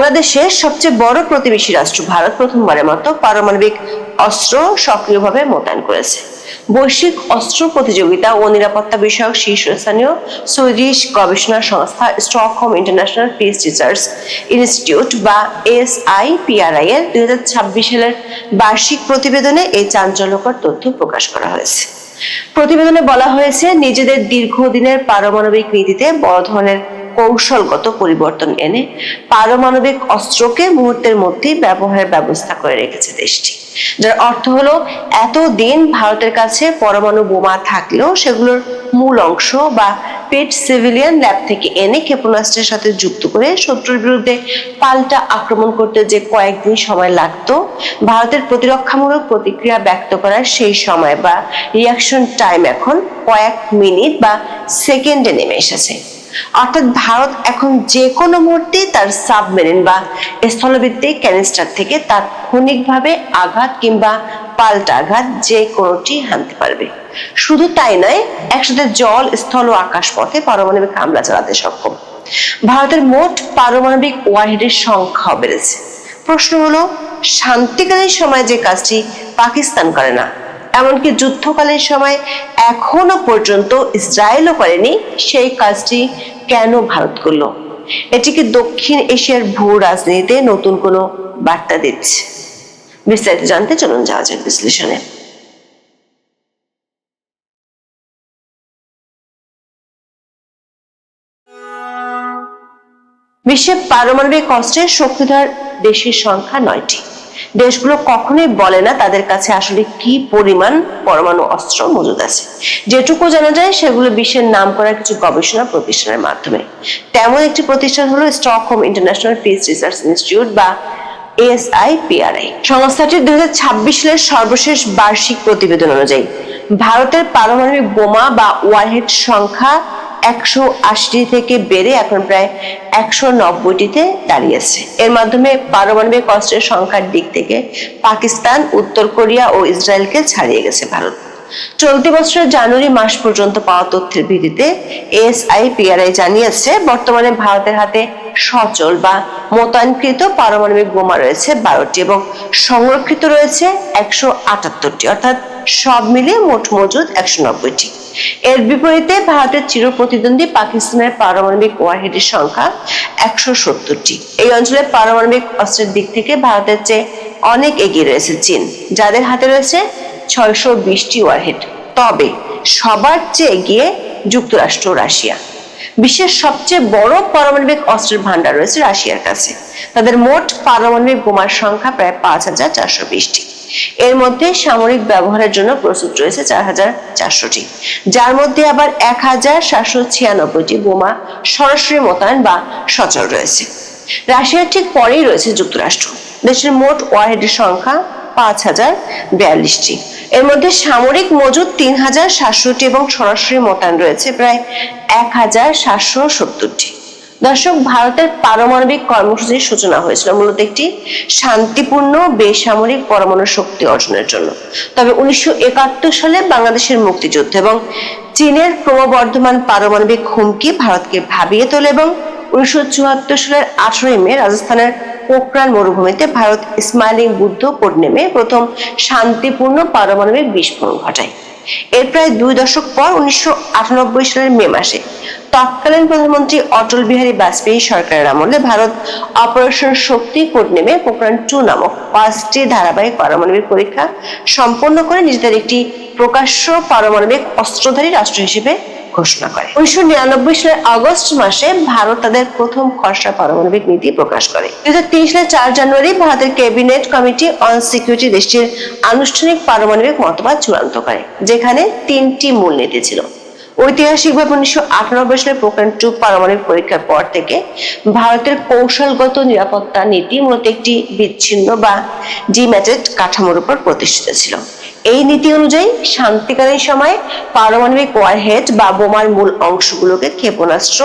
বাংলাদেশের সবচেয়ে বড় প্রতিবেশী রাষ্ট্র ভারত প্রথমবারের মতো পারমাণবিক অস্ত্র সক্রিয়ভাবে মোতায়েন করেছে। বৈশ্বিক অস্ত্র প্রতিযোগিতা ও নিরাপত্তা বিষয়ক শীর্ষস্থানীয় সুইডিশ গবেষণা সংস্থা Stockholm international piece research institute বা SIPRI এর 2026 সালের বার্ষিক প্রতিবেদনে এই চাঞ্চল্যকর তথ্য প্রকাশ করা হয়েছে। প্রতিবেদনে বলা হয়েছে, নিজেদের দীর্ঘদিনের পারমাণবিক নীতিতে বড় ধরনের কৌশলগত পরিবর্তন এনে পারমাণবিক অস্ত্রকে মুহূর্তের মধ্যেই ব্যবহারের ব্যবস্থা করে রেখেছে দেশটি, যার অর্থ হলো এতদিন ভারতের কাছে পরমাণু বোমা থাকলেও সেগুলোর মূল অংশ বা পেট সিভিলিয়ান ল্যাব থেকে এনে ক্ষেপণাস্ত্রের সাথে যুক্ত করে শত্রুর বিরুদ্ধে পাল্টা আক্রমণ করতে যে কয়েকদিন সময় লাগতো, ভারতের প্রতিরক্ষামূলক প্রতিক্রিয়া ব্যক্ত করার সেই সময় বা রিয়াকশন টাইম এখন কয়েক মিনিট বা সেকেন্ডে নেমে এসেছে। অর্থাৎ ভারত এখন যে কোনো মুহূর্তে তার সাবমেরিন বা স্থলভিত্তিক ক্যানিস্টার থেকে তাৎক্ষণিকভাবে আঘাত কিংবা পাল্টা আঘাত যে কোনোটি হানতে পারবে। শুধু তাই নয়, একসাথে জল, স্থল ও আকাশ পথে পারমাণবিক হামলা চালাতে সক্ষম। ভারতের মোট পারমাণবিক ওয়ারহেডের সংখ্যা বেড়েছে। প্রশ্ন হলো, শান্তিকালীন সময়ে যে কাজটি পাকিস্তান করে না, এমনকি যুদ্ধকালীন সময় এখনো পর্যন্ত ইসরায়েলও করেনি, সেই কাজটি কেন ভারত করলো? এটিকে দক্ষিণ এশিয়ার ভূ রাজনীতিতে নতুন কোনো বার্তা দিচ্ছে? বিস্তারিত জানতে চলুন যাওয়া যাক বিশ্লেষণে। বিশ্বে পারমাণবিক অস্ত্রের শক্তিধর দেশের সংখ্যা 9টি। দেশগুলো কখনোই বলে না তাদের কাছে আসলে কি পরিমাণ পরমাণু অস্ত্র মজুদ আছে। যেটুকু জানা যায় সেগুলো বিশ্বের নামকরা কিছু গবেষণা প্রতিষ্ঠানের মাধ্যমে। তেমন একটি প্রতিষ্ঠান হলো Stockholm international piece research institute বা SIPRI। সংস্থাটির 2026 সালের সর্বশেষ বার্ষিক প্রতিবেদন অনুযায়ী ভারতের পারমাণবিক বোমা বা ওয়ারহেড সংখ্যা 180 থেকে বেড়ে এখন প্রায় 190টিতে দাঁড়িয়েছে। এর মাধ্যমে পারমাণবিক অস্ত্রের সংখ্যার দিক থেকে পাকিস্তান, উত্তর কোরিয়া ও ইসরায়েলকে ছাড়িয়ে গেছে ভারত। চলতি বছরের জানুয়ারি মাস পর্যন্ত পাওয়া তথ্যের ভিত্তিতে SIPRI জানিয়েছে, বর্তমানে ভারতের হাতে সচল বা মোতায়েনকৃত পারমাণবিক বোমা রয়েছে 12টি এবং সংরক্ষিত রয়েছে 178টি, অর্থাৎ সব মিলিয়ে মোট মজুদ 190টি। এর বিপরীতে ভারতের চিরপ্রতিদ্বন্দ্বী পাকিস্তানের পারমাণবিক ওয়ারহেডের সংখ্যা 170টি। এই অঞ্চলে পারমাণবিক অস্ত্রের দিক থেকে ভারতের চেয়ে অনেক এগিয়ে রয়েছে চীন, যাদের হাতে রয়েছে 620টি ওয়ারহেড। তবে সবার চেয়ে এগিয়ে যুক্তরাষ্ট্র ও রাশিয়া। বিশ্বের সবচেয়ে বড় পারমাণবিক অস্ত্রের ভান্ডার রয়েছে রাশিয়ার কাছে। তাদের মোট পারমাণবিক বোমার সংখ্যা প্রায় 5420টি। এর মধ্যে সামরিক ব্যবহারের জন্য প্রস্তুত রয়েছে 4400টি, যার মধ্যে আবার 1796টি বোমা সরাসরি মোতায়েন বা সচল রয়েছে। রাশিয়ার ঠিক পরেই রয়েছে যুক্তরাষ্ট্র। দেশের মোট ওয়ারহেডের সংখ্যা 5042টি। এর মধ্যে সামরিক মজুদ 3700টি এবং সরাসরি মোতায়েন রয়েছে প্রায় 1770টি। দর্শক, ভারতের পারমাণবিক কর্মসূচির সূচনা হয়েছিল মূলত একটি শান্তিপূর্ণ বেসামরিক পরমাণু শক্তি অর্জনের জন্য। তবে 1971 সালে বাংলাদেশের মুক্তিযুদ্ধ এবং চীনের ক্রমবর্ধমান পারমাণবিক হুমকি ভারতকে ভাবিয়ে তোলে এবং 1974 সালের 18 মে রাজস্থানের পোখরান মরুভূমিতে ভারত স্মাইলিং বুদ্ধ কোড নেমে প্রথম শান্তিপূর্ণ পারমাণবিক বিস্ফোরণ ঘটায়। এর প্রায় 2 দশক পর 1998 সালের মে মাসে তৎকালীন প্রধানমন্ত্রী অটল বিহারী বাজপেয়ী সরকারের আমলে ভারত অপারেশন শক্তি কোড নেমে পোখরান 2 নামক 5টি ধারাবাহিক পারমাণবিক পরীক্ষা সম্পন্ন করে নিজেদের একটি প্রকাশ্য পারমাণবিক অস্ত্রধারী রাষ্ট্র হিসেবে ঘোষণা করে। 1999 সালের আগস্ট মাসে ভারত তাদের প্রথম খসড়া পারমাণবিক নীতি প্রকাশ করে। 2023 সালের 4 জানুয়ারি ভারতের ক্যাবিনেট কমিটি অন সিকিউরিটি দেশটির আনুষ্ঠানিক পারমাণবিক মতবাদ চূড়ান্ত করে, যেখানে 3টি মূল নীতি ছিল। ঐতিহাসিকভাবে 1998 সালের পোখরান 2 পারমাণবিক পরীক্ষার পর থেকে ভারতের কৌশলগত নিরাপত্তা নীতি মূলত একটি বিচ্ছিন্ন বা ডিম্যাটেড কাঠামোর উপর প্রতিষ্ঠিত ছিল। এই নীতি অনুযায়ী শান্তিকালীন সময়ে পারমাণবিক ওয়ারহেড বা বোমার মূল অংশগুলোকে ক্ষেপণাস্ত্র,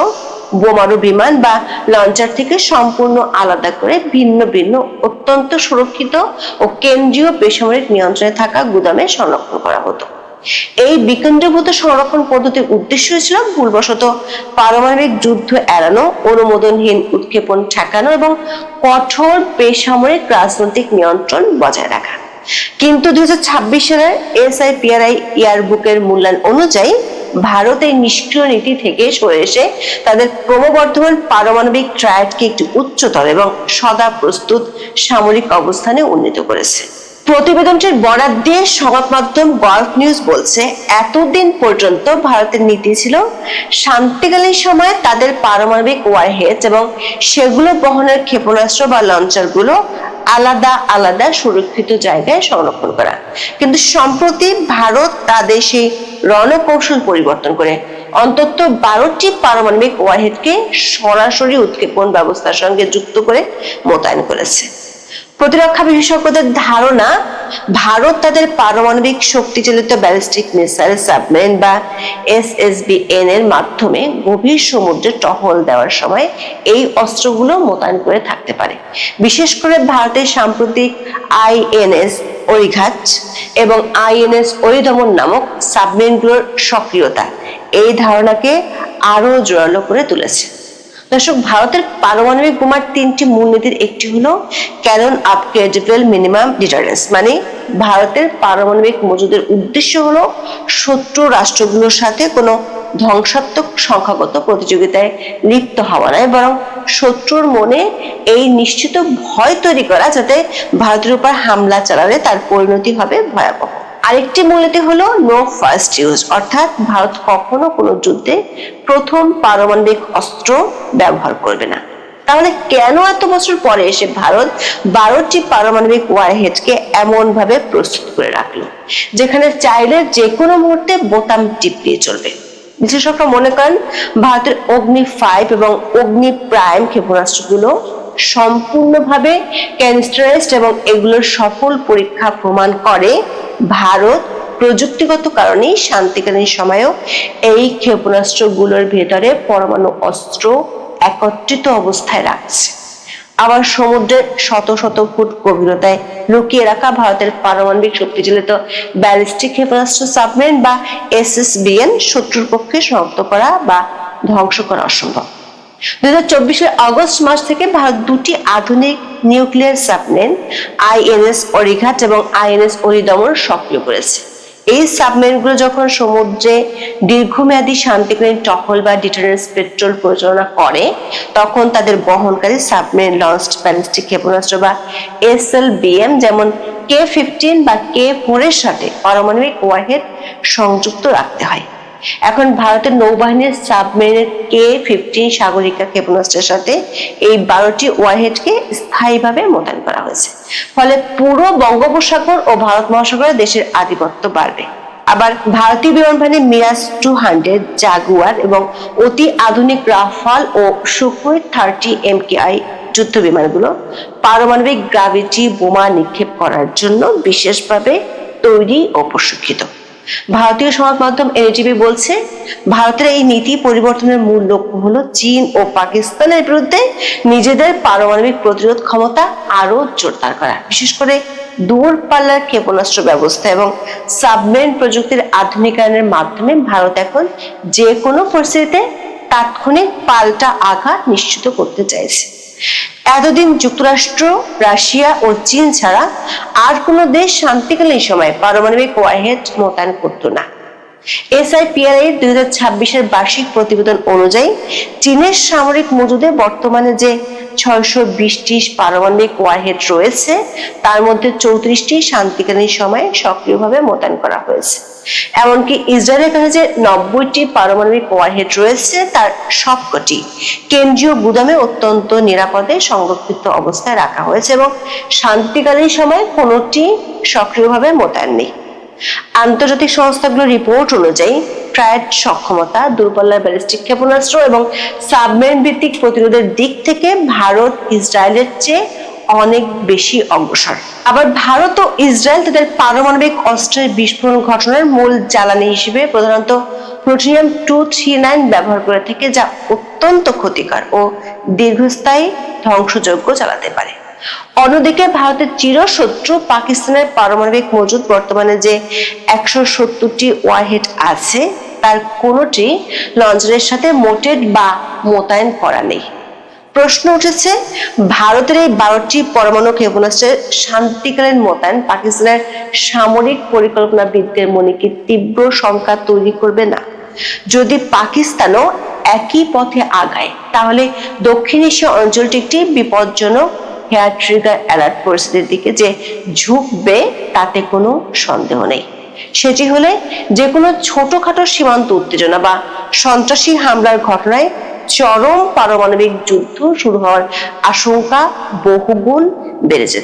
বোমারু বিমান বা লঞ্চার থেকে সম্পূর্ণ আলাদা করে ভিন্ন ভিন্ন অত্যন্ত সুরক্ষিত ও কেন্দ্রীয় বেসামরিক নিয়ন্ত্রণে থাকা গুদামে সংরক্ষণ করা হতো। এই বিকেন্দ্রীভূত সংরক্ষণ পদ্ধতির উদ্দেশ্য ছিল ভুলবশত পারমাণবিক যুদ্ধ এড়ানো, অনুমোদনহীন উৎক্ষেপণ ঠেকানো এবং কঠোর বেসামরিক রাজনৈতিক নিয়ন্ত্রণ বজায় রাখা। কিন্তু 2026 সালের SIPRI ইয়ারবুকের মূল্যায়ন অনুযায়ী ভারত এই নিষ্ক্রিয় নীতি থেকে সরে এসে তাদের ক্রমবর্ধমান পারমাণবিক ট্রায়াডকে একটি উচ্চতর এবং সদা প্রস্তুত সামরিক অবস্থানে উন্নীত করেছে। প্রতিবেদনটির বরাত দিয়ে সংবাদ মাধ্যম গালফ নিউজ বলছে, এতদিন পর্যন্ত ভারতের নীতি ছিল শান্তিকালীন সময়ে তাদের পারমাণবিক ওয়ারহেড এবং সেগুলো বহনের ক্ষেপণাস্ত্র বা লঞ্চারগুলো আলাদা আলাদা সুরক্ষিত জায়গায় সংরক্ষণ করা। কিন্তু সম্প্রতি ভারত তাদের সেই রণকৌশল পরিবর্তন করে অন্তত 12টি পারমাণবিক ওয়ারহেডকে সরাসরি উৎক্ষেপণ ব্যবস্থার সঙ্গে যুক্ত করে মোতায়েন করেছে। প্রতিরক্ষা বিশেষজ্ঞদের ধারণা, ভারত তাদের পারমাণবিক শক্তিচালিত ব্যালিস্টিক মিসাইল সাবমেরিন বা SSBN এর মাধ্যমে গভীর সমুদ্রে টহল দেওয়ার সময় এই অস্ত্রগুলো মোতায়েন করে থাকতে পারে। বিশেষ করে ভারতের সাম্প্রতিক INS অরিঘাট এবং INS অরিদমন নামক সাবমেরিনগুলোর সক্রিয়তা এই ধারণাকে আরো জোরালো করে তুলেছে। দর্শক, ভারতের পারমাণবিক বোমার 3টি মূলনীতির একটি হলো ক্যানন আপগ্রেডেবল মিনিমাম ডিটারেন্স, মানে ভারতের পারমাণবিক মজুদের উদ্দেশ্য হলো শত্রু রাষ্ট্রগুলোর সাথে কোনো ধ্বংসাত্মক সংখ্যাগত প্রতিযোগিতায় লিপ্ত হওয়া নয়, বরং শত্রুর মনে এই নিশ্চিত ভয় তৈরি করা যাতে ভারতের উপর হামলা চালালে তার পরিণতি হবে ভয়াবহ। আরেকটি মূলনীতি হলো নো ফার্স্ট ইউজ, অর্থাৎ ভারত কখনো কোনো যুদ্ধে প্রথম পারমাণবিক অস্ত্র ব্যবহার করবে না। তাহলে কেন এত বছর পরে এসে ভারত 12টি পারমাণবিক ওয়ারহেডকে এমন ভাবে প্রস্তুত করে রাখলো যেখানে চাইলে যে কোনো মুহূর্তে বোতাম টিপলে চলবে? বিশেষজ্ঞরা মনে করেন ভারতের অগ্নি 5 এবং অগ্নি প্রাইম ক্ষেপণাস্ত্রগুলো সম্পূর্ণভাবে ক্যানিস্টারাইজড এবং এগুলোর সফল পরীক্ষা প্রমাণ করে ভারত প্রযুক্তিগত কারণে শান্তিকালীন সময়েও এই ক্ষেপণাস্ত্রগুলোর ভেতরে পরমাণু অস্ত্র একত্রিত অবস্থায় রাখছে। আবার সমুদ্রের শত শত ফুট গভীরতায় লুকিয়ে রাখা ভারতের পারমাণবিক শক্তিচালিত ব্যালিস্টিক ক্ষেপণাস্ত্র সাবমেরিন বা SSBN শত্রুর পক্ষে শনাক্ত করা বা ধ্বংস করা অসম্ভব। 2024 আগস্ট মাস থেকে ভারত 2টি আধুনিক নিউক্লিয়ার সাবমেরিন INS অরিঘাট এবং INS অরিদমন সক্রিয় করেছে। এই সাবমেরিনগুলো যখন সমুদ্রে দীর্ঘমেয়াদী শান্তিকালীন টহল বা ডিটারেন্স পেট্রোল পরিচালনা করে, তখন তাদের বহনকারী সাবমেরিন লঞ্চড ব্যালিস্টিক ক্ষেপণাস্ত্র বা SLBM যেমন K-15 বা K-4 এর সাথে পারমাণবিক ওয়ারহেড সংযুক্ত রাখতে হয়। এখন ভারতের নৌবাহিনীর সাবমেরিনের K-15 সাগরিকা ক্ষেপণাস্ত্রের সাথে এই 12টি ওয়ারহেডকে স্থায়ীভাবে মোতায়েন করা হয়েছে। ফলে পুরো বঙ্গোপসাগর ও ভারত মহাসাগরে দেশের আধিপত্য বাড়বে। আবার ভারতীয় বিমান বাহিনী মিরাজ 200, জাগুয়ার এবং অতি আধুনিক রাফাল ও সুখোই 30 MKI যুদ্ধ বিমানগুলো পারমাণবিক গ্রাভিটি বোমা নিক্ষেপ করার জন্য বিশেষভাবে তৈরি ও প্রশিক্ষিত। ভারতীয় সংবাদ মাধ্যম NDTV বলছে, ভারতের এই নীতি পরিবর্তনের মূল লক্ষ্য হলো চীন ও পাকিস্তানের বিরুদ্ধে নিজেদের পারমাণবিক প্রতিরোধ ক্ষমতা আরো জোরদার করা। বিশেষ করে দূরপাল্লার ক্ষেপণাস্ত্র ব্যবস্থা এবং সাবমেরিন প্রযুক্তির আধুনিকায়নের মাধ্যমে ভারত এখন যে কোনো পরিস্থিতিতে তাৎক্ষণিক পাল্টা আঘাত নিশ্চিত করতে চাইছে। এতদিন যুক্তরাষ্ট্র, রাশিয়া ও চীন ছাড়া আর কোনো দেশ শান্তিকালীন সময়ে পারমাণবিক ওয়ারহেড মোতায়েন করত না। SIPRI 2026 বার্ষিক প্রতিবেদন অনুযায়ী চীনের সামরিক মজুদে বর্তমানে যে 620টি পারমাণবিক ওয়ারহেড রয়েছে, তার মধ্যে 34টি শান্তিকালীন সময়ে সক্রিয়ভাবে মোতায়েন করা হয়েছে। এমনকি ইসরায়েলের কাছে যে 90টি পারমাণবিক ওয়ারহেড রয়েছে, তার সবকটি কেন্দ্রীয় গুদামে অত্যন্ত নিরাপদে সংরক্ষিত অবস্থায় রাখা হয়েছে এবং শান্তিকালীন সময়ে কোনোটি সক্রিয়ভাবে মোতায়েন নেই। আন্তর্জাতিক সংস্থাগুলোর রিপোর্ট অনুযায়ী ট্রায়াড সক্ষমতা, দূরপাল্লার ব্যালিস্টিক ক্ষেপণাস্ত্র এবং সাবমেরিন ভিত্তিক প্রতিরোধের দিক থেকে ভারত ইসরায়েলের চেয়ে অনেক বেশি অগ্রসর। আবার ভারত ও ইসরায়েল তাদের পারমাণবিক অস্ত্রের বিস্ফোরণ ঘটনার মূল জ্বালানি হিসেবে প্রধানত প্লুটোনিয়াম 239 ব্যবহার করে থাকে, যা অত্যন্ত ক্ষতিকর ও দীর্ঘস্থায়ী ধ্বংসযজ্ঞ চালাতে পারে। অন্যদিকে ভারতের চিরশত্রু পাকিস্তানের পারমাণবিক মজুদ বর্তমানে যে 170টি ওয়ারহেড আছে তার কোনোটি লঞ্চনের সাথে মোটেড বা মোতায়েন করা নেই। প্রশ্ন উঠেছে, ভারতের এই 12টি পরমাণু ক্ষেপণাস্ত্রের শান্তিকালীন মোতায়েন পাকিস্তানের সামরিক পরিকল্পনাবিদদের মনে কি তীব্র শঙ্কা তৈরি করবে না? যদি পাকিস্তানও একই পথে আগায় তাহলে দক্ষিণ এশীয় অঞ্চলটি একটি বিপজ্জনক হেয়ার ট্রিগার অ্যালার্ট পরিস্থিতির দিকে যে ঝুঁকবে তাতে কোনো সন্দেহ নেই। সেটি হলে যে কোনো ছোটখাটো সীমান্ত উত্তেজনা বা সন্ত্রাসী হামলার ঘটনায় চরম পারমাণবিক যুদ্ধ শুরু হওয়ার আশঙ্কা বহুগুণ বেড়ে যেত।